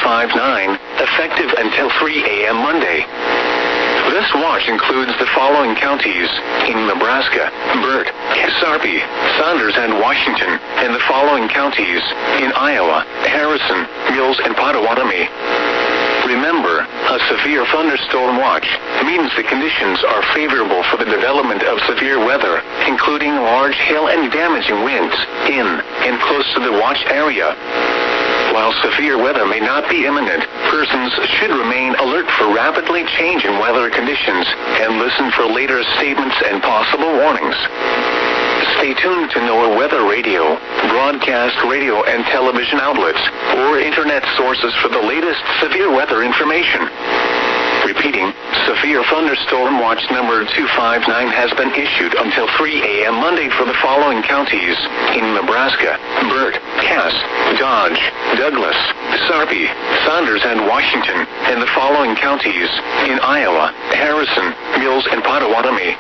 259, effective until 3 a.m. Monday. This watch includes the following counties in Nebraska: Burt, Sarpy, Saunders, and Washington, and the following counties in Iowa: Harrison, Mills, and Potawatomi. Remember, a severe thunderstorm watch means the conditions are favorable for the development of severe weather, including large hail and damaging winds in and close to the watch area. While severe weather may not be imminent, persons should remain alert for rapidly changing weather conditions and listen for later statements and possible warnings. Stay tuned to NOAA weather radio, broadcast radio and television outlets, or internet sources for the latest severe weather information. Repeating, severe thunderstorm watch number 259 has been issued until 3 a.m. Monday for the following counties in Nebraska: Burt, Cass, Dodge, Douglas, Sarpy, Saunders, and Washington, and the following counties in Iowa: Harrison, Mills, and Potawatomi.